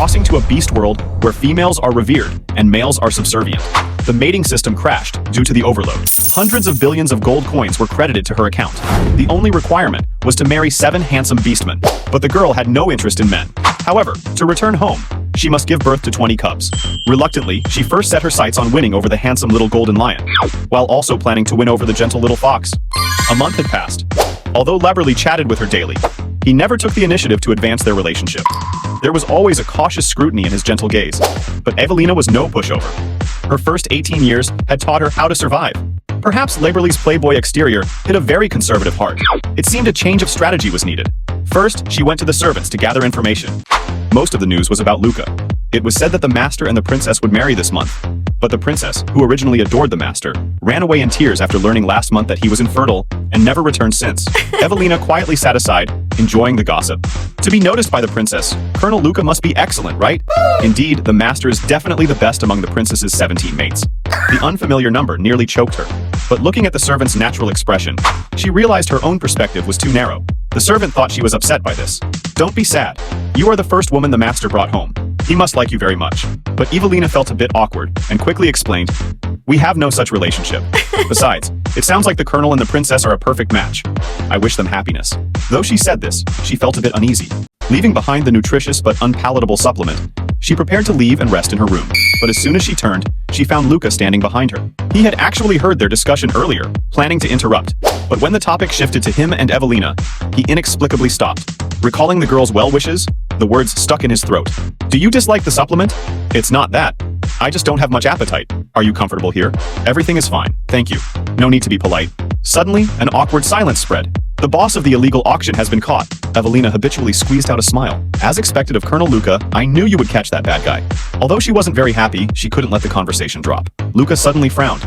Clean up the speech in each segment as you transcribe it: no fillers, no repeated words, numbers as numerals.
crossing to a beast world where females are revered and males are subservient. The mating system crashed due to the overload. Hundreds of billions of gold coins were credited to her account. The only requirement was to marry 7 handsome beastmen, but the girl had no interest in men. However, to return home, she must give birth to 20 cubs. Reluctantly, she first set her sights on winning over the handsome little golden lion, while also planning to win over the gentle little fox. A month had passed. Although Leberly chatted with her daily, he never took the initiative to advance their relationship. There was always a cautious scrutiny in his gentle gaze, but Evelina was no pushover. Her first 18 years had taught her how to survive. Perhaps Leberly's playboy exterior hid a very conservative heart. It seemed a change of strategy was needed. First, she went to the servants to gather information. Most of the news was about Luca. It was said that the master and the princess would marry this month. But the princess, who originally adored the master, ran away in tears after learning last month that he was infertile and never returned since. Evelina quietly sat aside, enjoying the gossip. To be noticed by the princess, Colonel Luca must be excellent, right? Indeed, the master is definitely the best among the princess's 17 mates. The unfamiliar number nearly choked her. But looking at the servant's natural expression, she realized her own perspective was too narrow. The servant thought she was upset by this. Don't be sad. You are the first woman the master brought home. He must like you very much. But Evelina felt a bit awkward and quickly explained, "We have no such relationship. Besides, it sounds like the colonel and the princess are a perfect match. I wish them happiness." Though she said this, she felt a bit uneasy. Leaving behind the nutritious but unpalatable supplement, she prepared to leave and rest in her room. But as soon as she turned, she found Luca standing behind her. He had actually heard their discussion earlier, planning to interrupt. But when the topic shifted to him and Evelina, he inexplicably stopped. Recalling the girl's well wishes, the words stuck in his throat. "Do you dislike the supplement?" "It's not that. I just don't have much appetite." "Are you comfortable here?" "Everything is fine, thank you. No need to be polite." Suddenly, an awkward silence spread. The boss of the illegal auction has been caught. Evelina habitually squeezed out a smile. As expected of Colonel Luca, I knew you would catch that bad guy. Although she wasn't very happy, she couldn't let the conversation drop. Luca suddenly frowned.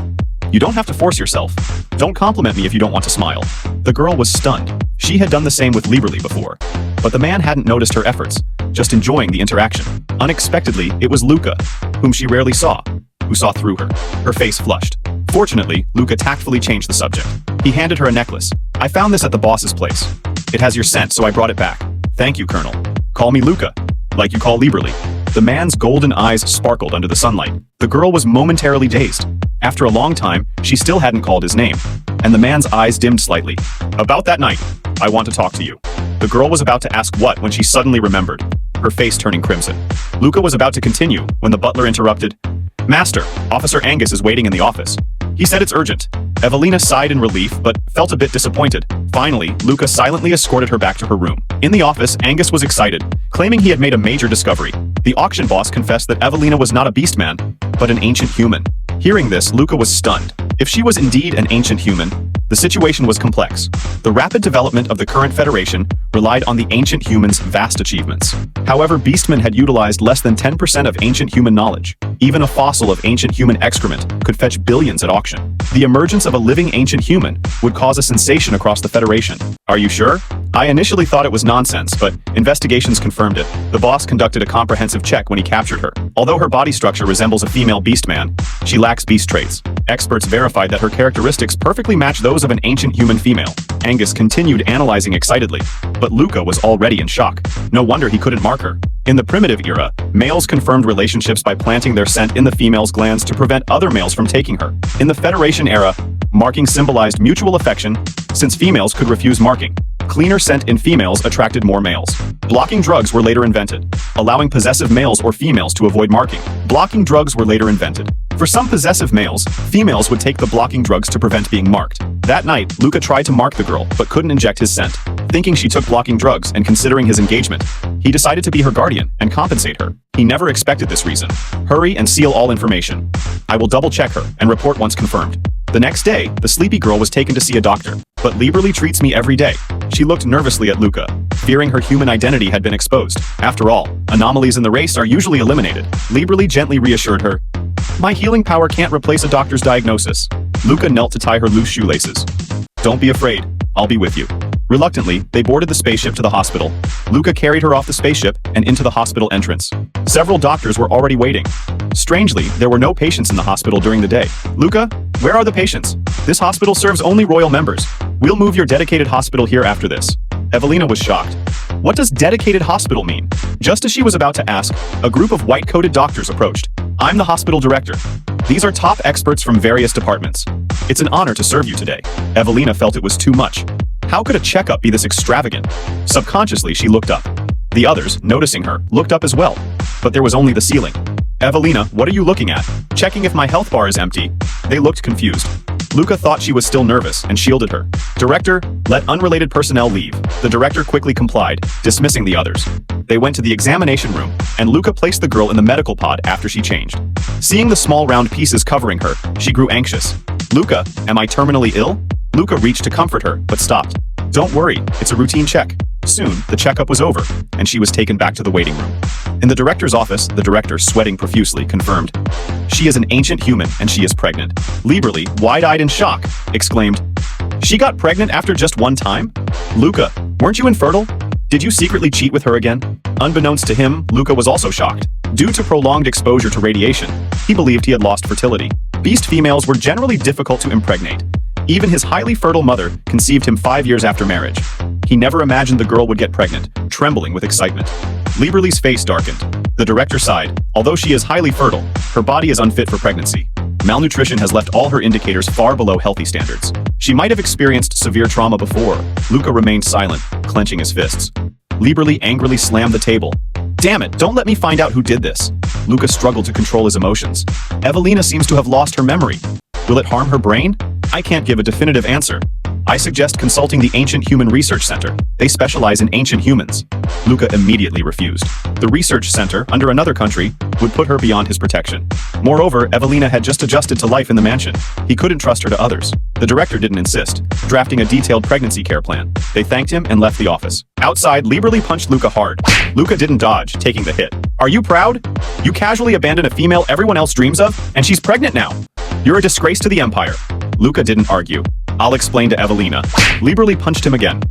"You don't have to force yourself. Don't compliment me if you don't want to smile." The girl was stunned. She had done the same with Leberly before. But the man hadn't noticed her efforts, just enjoying the interaction. Unexpectedly, it was Luca, whom she rarely saw, who saw through her. Her face flushed. Fortunately, Luca tactfully changed the subject. He handed her a necklace. "I found this at the boss's place. It has your scent, so I brought it back." "Thank you, Colonel. Call me Luca, like you call Leberly." The man's golden eyes sparkled under the sunlight. The girl was momentarily dazed. After a long time, she still hadn't called his name, and the man's eyes dimmed slightly. "About that night, I want to talk to you." The girl was about to ask what when she suddenly remembered, her face turning crimson. Luca was about to continue when the butler interrupted. "Master, Officer Angus is waiting in the office. He said it's urgent." Evelina sighed in relief but felt a bit disappointed. Finally, Luca silently escorted her back to her room. In the office, Angus was excited, claiming he had made a major discovery. The auction boss confessed that Evelina was not a beastman, but an ancient human. Hearing this, Luca was stunned. If she was indeed an ancient human, the situation was complex. The rapid development of the current Federation relied on the ancient humans' vast achievements. However, beastmen had utilized less than 10% of ancient human knowledge. Even a fossil of ancient human excrement could fetch billions at auction. The emergence of a living ancient human would cause a sensation across the Federation. "Are you sure?" "I initially thought it was nonsense, but investigations confirmed it." The boss conducted a comprehensive check when he captured her. Although her body structure resembles a female beastman, she lacks beast traits. Experts verified that her characteristics perfectly match those of an ancient human female. Angus continued analyzing excitedly, but Luca was already in shock. No wonder he couldn't mark her. In the primitive era, males confirmed relationships by planting their scent in the female's glands to prevent other males from taking her. In the Federation era, marking symbolized mutual affection, since females could refuse marking. Cleaner scent in females attracted more males. Blocking drugs were later invented, allowing possessive males or females to avoid marking. Blocking drugs were later invented. For some possessive males, females would take the blocking drugs to prevent being marked. That night, Luca tried to mark the girl, but couldn't inject his scent. Thinking she took blocking drugs and considering his engagement, he decided to be her guardian and compensate her. He never expected this reason. "Hurry and seal all information. I will double-check her and report once confirmed." The next day, the sleepy girl was taken to see a doctor. "But Leberly treats me every day." She looked nervously at Luca, fearing her human identity had been exposed. After all, anomalies in the race are usually eliminated. Leberly gently reassured her, "My healing power can't replace a doctor's diagnosis." Luca knelt to tie her loose shoelaces. "Don't be afraid. I'll be with you." Reluctantly, they boarded the spaceship to the hospital. Luca carried her off the spaceship and into the hospital entrance. Several doctors were already waiting. Strangely, there were no patients in the hospital during the day. "Luca, where are the patients? This hospital serves only royal members. We'll move your dedicated hospital here after this." Evelina was shocked. What does dedicated hospital mean? Just as she was about to ask, a group of white-coated doctors approached. I'm the hospital director. These are top experts from various departments. It's an honor to serve you today. Evelina felt it was too much. How could a checkup be this extravagant? Subconsciously, she looked up. The others, noticing her, looked up as well. But there was only the ceiling. Evelina, what are you looking at? Checking if my health bar is empty. They looked confused. Luca thought she was still nervous and shielded her. Director, let unrelated personnel leave. The director quickly complied, dismissing the others. They went to the examination room, and Luca placed the girl in the medical pod after she changed. Seeing the small round pieces covering her, she grew anxious. Luca, am I terminally ill? Luca reached to comfort her, but stopped. Don't worry, it's a routine check. Soon, the checkup was over, and she was taken back to the waiting room. In the director's office, the director, sweating profusely, confirmed. She is an ancient human, and she is pregnant. Lieberly, wide-eyed in shock, exclaimed, She got pregnant after just one time? Luca, weren't you infertile? Did you secretly cheat with her again? Unbeknownst to him, Luca was also shocked. Due to prolonged exposure to radiation, he believed he had lost fertility. Beast females were generally difficult to impregnate. Even his highly fertile mother conceived him 5 years after marriage. He never imagined the girl would get pregnant, trembling with excitement. Lieberly's face darkened. The director sighed. Although she is highly fertile, her body is unfit for pregnancy. Malnutrition has left all her indicators far below healthy standards. She might have experienced severe trauma before. Luca remained silent, clenching his fists. Lieberly angrily slammed the table. Damn it, don't let me find out who did this. Luca struggled to control his emotions. Evelina seems to have lost her memory. Will it harm her brain? I can't give a definitive answer. I suggest consulting the Ancient Human Research Center. They specialize in ancient humans. Luca immediately refused. The research center, under another country, would put her beyond his protection. Moreover, Evelina had just adjusted to life in the mansion. He couldn't trust her to others. The director didn't insist, drafting a detailed pregnancy care plan. They thanked him and left the office. Outside, Lieberly punched Luca hard. Luca didn't dodge, taking the hit. Are you proud? You casually abandoned a female everyone else dreams of, and she's pregnant now. You're a disgrace to the Empire. Luca didn't argue. I'll explain to Evelina. Lieberly punched him again.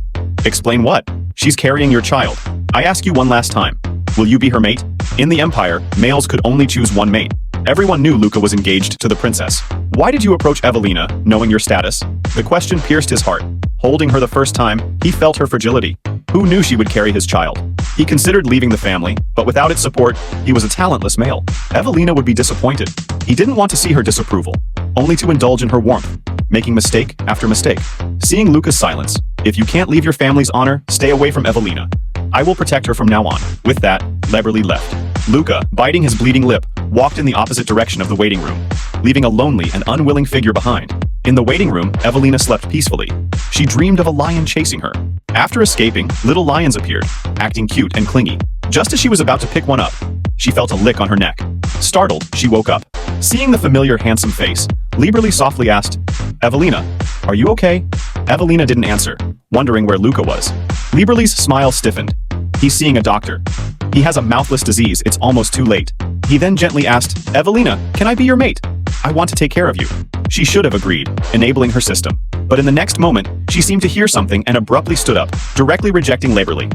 Explain what? She's carrying your child. I ask you one last time. Will you be her mate? In the Empire, males could only choose one mate. Everyone knew Luca was engaged to the princess. Why did you approach Evelina, knowing your status? The question pierced his heart. Holding her the first time, he felt her fragility. Who knew she would carry his child? He considered leaving the family, but without its support, he was a talentless male. Evelina would be disappointed. He didn't want to see her disapproval, only to indulge in her warmth, making mistake after mistake. Seeing Luca's silence, if you can't leave your family's honor, stay away from Evelina. I will protect her from now on. With that, Lieberly left. Luca, biting his bleeding lip, walked in the opposite direction of the waiting room, leaving a lonely and unwilling figure behind. In the waiting room, Evelina slept peacefully. She dreamed of a lion chasing her. After escaping, little lions appeared, acting cute and clingy. Just as she was about to pick one up, she felt a lick on her neck. Startled, she woke up. Seeing the familiar handsome face, Lieberly softly asked, Evelina, are you okay? Evelina didn't answer, wondering where Luca was. Lieberly's smile stiffened. He's seeing a doctor. He has a mouthless disease, it's almost too late. He then gently asked, Evelina, can I be your mate? I want to take care of you. She should have agreed, enabling her system. But in the next moment, she seemed to hear something and abruptly stood up, directly rejecting Lieberly.